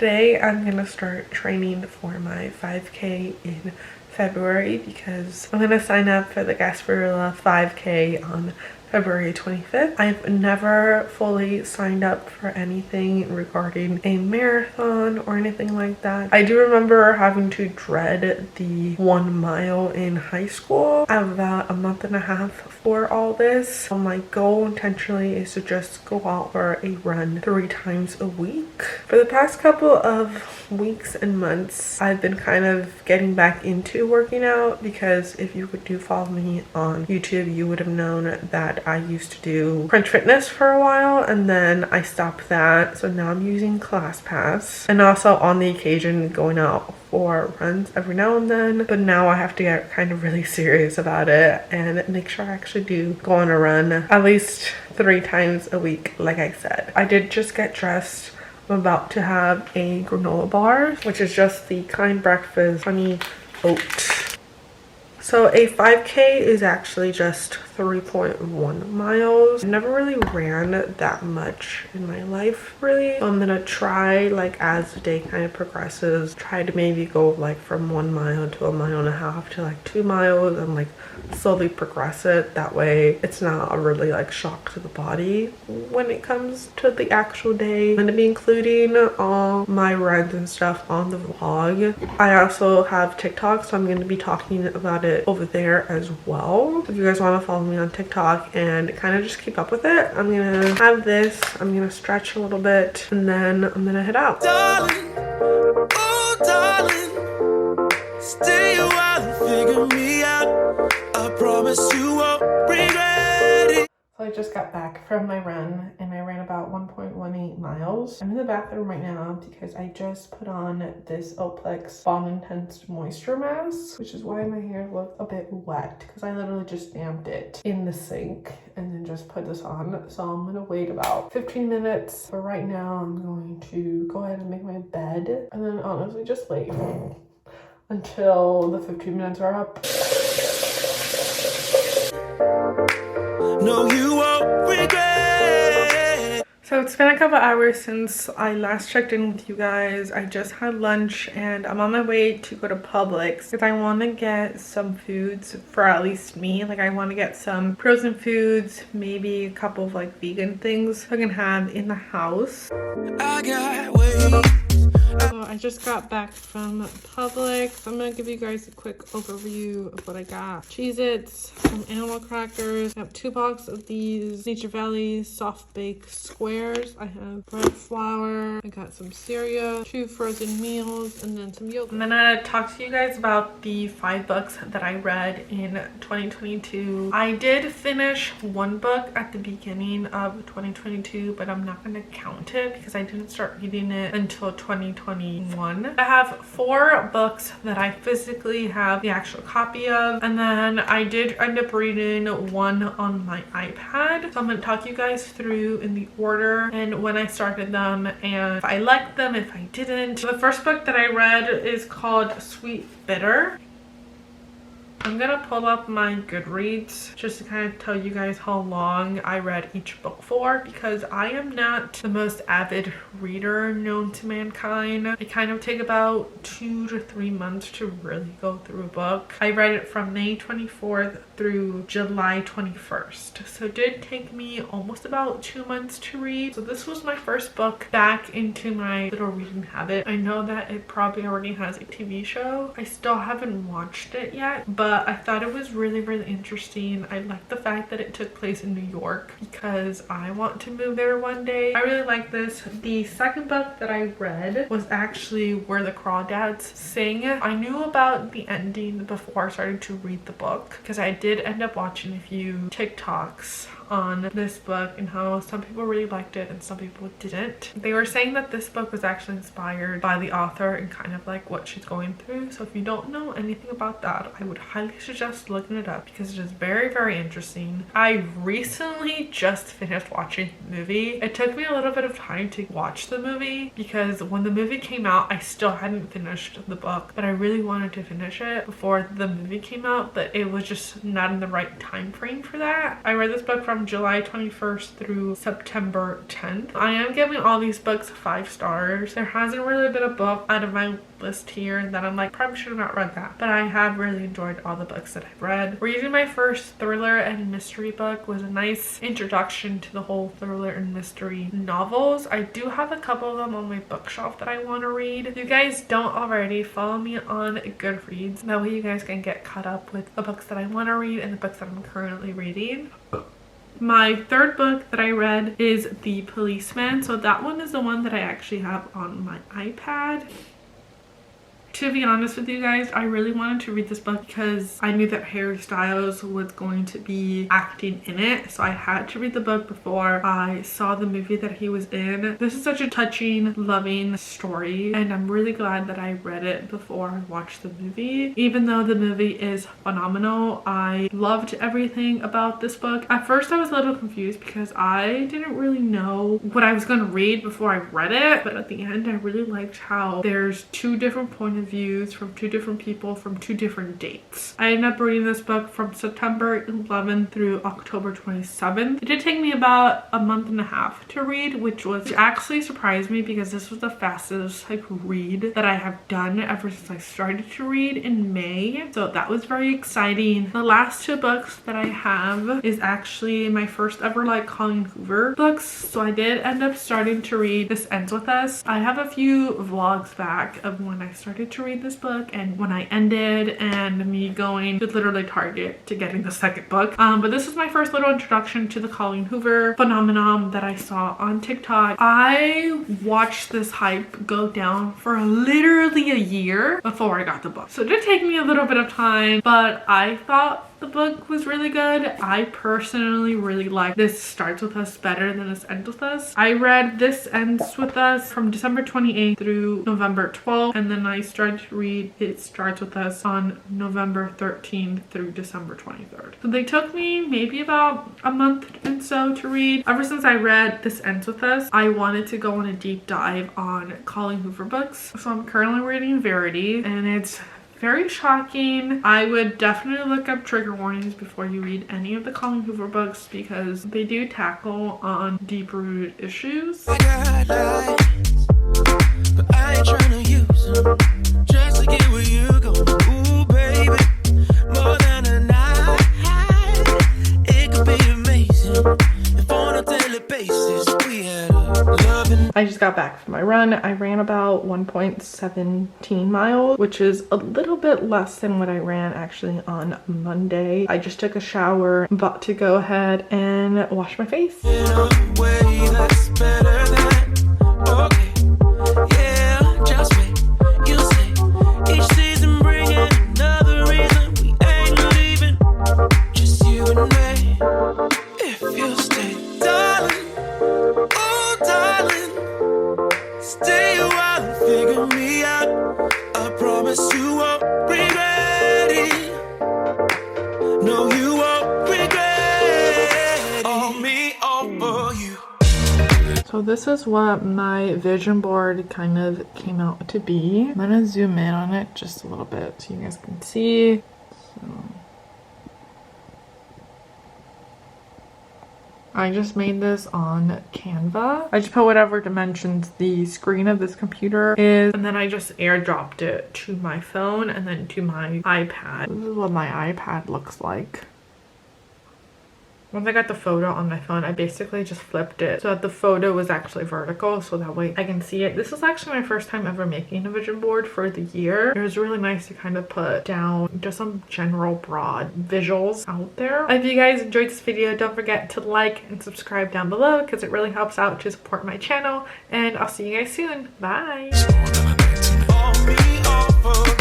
Today I'm gonna start training for my 5K in February because I'm gonna sign up for the Gasparilla 5K on February 25th. I've never fully signed up for anything regarding a marathon or anything like that. I do remember having to dread the 1 mile in high school. I have about a month and a half for all this. So my goal intentionally is to just go out for a run 3 times a week. For the past couple of weeks and months, I've been kind of getting back into working out because if you do follow me on YouTube, you would have known that I used to do Crunch Fitness for a while and then I stopped that. So now I'm using ClassPass and also on the occasion going out for runs every now and then. But now I have to get kind of really serious about it and make sure I actually do go on a run at least 3 times a week, like I said. I did just get dressed. I'm about to have a granola bar, which is just the Kind Breakfast honey oat. So a 5K is actually just 3.1 miles. I never really ran that much in my life, really. So I'm gonna try, like, as the day kind of progresses, try to maybe go like from 1 mile to 1.5 miles to like 2 miles and like slowly progress it. That way it's not a really like shock to the body when it comes to the actual day. I'm gonna be including all my runs and stuff on the vlog. I also have TikTok, so I'm gonna be talking about it over there as well. If you guys want to follow me on TikTok and kind of just keep up with it, I'm gonna have this, I'm gonna stretch a little bit, and then I'm gonna head out. Darling, oh darling, stay a while and figure me out. I promise you won't regret it. So I just got back from my run and I ran about 1.18 miles. I'm in the bathroom right now because I just put on this Olaplex Balm Intense Moisture Mask, which is why my hair looked a bit wet because I literally just damped it in the sink and then just put this on. So I'm gonna wait about 15 minutes. But right now I'm going to go ahead and make my bed and then honestly just wait until the 15 minutes are up. No, you won't regret. So it's been a couple hours since I last checked in with you guys. I just had lunch and I'm on my way to go to Publix because I want to get some foods for at least me. Like I want to get some frozen foods, maybe a couple of like vegan things I can have in the house. I got ways. So I just got back from Publix. I'm gonna give you guys a quick overview of what I got. Cheez-Its, some animal crackers. I have 2 boxes of these Nature Valley soft bake squares. I have bread flour. I got some cereal, 2 frozen meals, and then some yogurt. I'm gonna talk to you guys about the 5 books that I read in 2022. I did finish 1 book at the beginning of 2022, but I'm not gonna count it because I didn't start reading it until 2021. I have 4 books that I physically have the actual copy of, and then I did end up reading 1 on my iPad. So I'm going to talk you guys through in the order and when I started them and if I liked them, if I didn't. The first book that I read is called Sweet Bitter. I'm gonna pull up my Goodreads just to kind of tell you guys how long I read each book for because I am not the most avid reader known to mankind. I kind of take about 2 to 3 months to really go through a book. I read it from May 24th through July 21st. So it did take me almost about 2 months to read. So this was my first book back into my little reading habit. I know that it probably already has a TV show. I still haven't watched it yet, but I thought it was really interesting. I like the fact that it took place in New York because I want to move there one day. I really like this. The second book that I read was actually Where the Crawdads Sing. I knew about the ending before I started to read the book because I did end up watching a few TikToks on this book and how some people really liked it and some people didn't. They were saying that this book was actually inspired by the author and kind of like what she's going through. So if you don't know anything about that, I would highly suggest looking it up because it is very interesting. I recently just finished watching the movie. It took me a little bit of time to watch the movie because when the movie came out, I still hadn't finished the book, but I really wanted to finish it before the movie came out, but it was just not in the right time frame for that. I read this book from from July 21st through September 10th. I am giving all these books 5 stars. There hasn't really been a book out of my list here that I'm like, probably should have not read that, but I have really enjoyed all the books that I've read. Reading my first thriller and mystery book was a nice introduction to the whole thriller and mystery novels. I do have a couple of them on my bookshelf that I want to read. If you guys don't already, follow me on Goodreads. That way you guys can get caught up with the books that I want to read and the books that I'm currently reading. My third book that I read is The Policeman. So that one is the one that I actually have on my iPad. To be honest with you guys, I really wanted to read this book because I knew that Harry Styles was going to be acting in it. So I had to read the book before I saw the movie that he was in. This is such a touching, loving story, and I'm really glad that I read it before I watched the movie. Even though the movie is phenomenal, I loved everything about this book. At first I was a little confused because I didn't really know what I was going to read before I read it, but at the end I really liked how there's 2 different points of views from 2 different people from 2 different dates. I ended up reading this book from September 11th through October 27th. It did take me about a month and a half to read, which actually surprised me because this was the fastest type of read that I have done ever since I started to read in May. So that was very exciting. The last 2 books that I have is actually my first ever like Colleen Hoover books. So I did end up starting to read This Ends With Us. I have a few vlogs back of when I started to read this book and when I ended, and me going to literally Target to getting the second book. But this is my first little introduction to the Colleen Hoover phenomenon that I saw on TikTok. I watched this hype go down for literally a year before I got the book. So it did take me a little bit of time, but I thought the book was really good. I personally really like This Starts With Us better than This Ends With Us. I read This Ends With Us from December 28th through November 12th, and then I started to read It Starts With Us on November 13th through December 23rd. So they took me maybe about a month and so to read. Ever since I read This Ends With Us, I wanted to go on a deep dive on Colleen Hoover books. So I'm currently reading Verity, and it's very shocking. I would definitely look up trigger warnings before you read any of the Colleen Hoover books because they do tackle on deep-rooted issues. I got lies, but I ain't tryna use them just to get where you go. Ooh, baby, more than a night, it could be amazing if on a daily basis we had a loving. I just got back from my run. I ran about 1.17 miles, which is a little bit less than what I ran actually on Monday. I just took a shower. I'm about to go ahead and wash my face. In a way that's better than okay. Yeah, just wait. You'll see. Each season bringing another reason we ain't leaving. Just you and me. If you stay, darling. Oh, darling. Stay a while and figure me out. I promise you won't regret it. No, you won't regret it. All me, all for you. So this is what my vision board kind of came out to be. I'm gonna zoom in on it just a little bit so you guys can see. So I just made this on Canva. I just put whatever dimensions the screen of this computer is, and then I just airdropped it to my phone and then to my iPad. This is what my iPad looks like. Once I got the photo on my phone, I basically just flipped it so that the photo was actually vertical so that way I can see it. This is actually my first time ever making a vision board for the year. It was really nice to kind of put down just some general broad visuals out there. If you guys enjoyed this video, don't forget to like and subscribe down below because it really helps out to support my channel, and I'll see you guys soon. Bye! All me, all for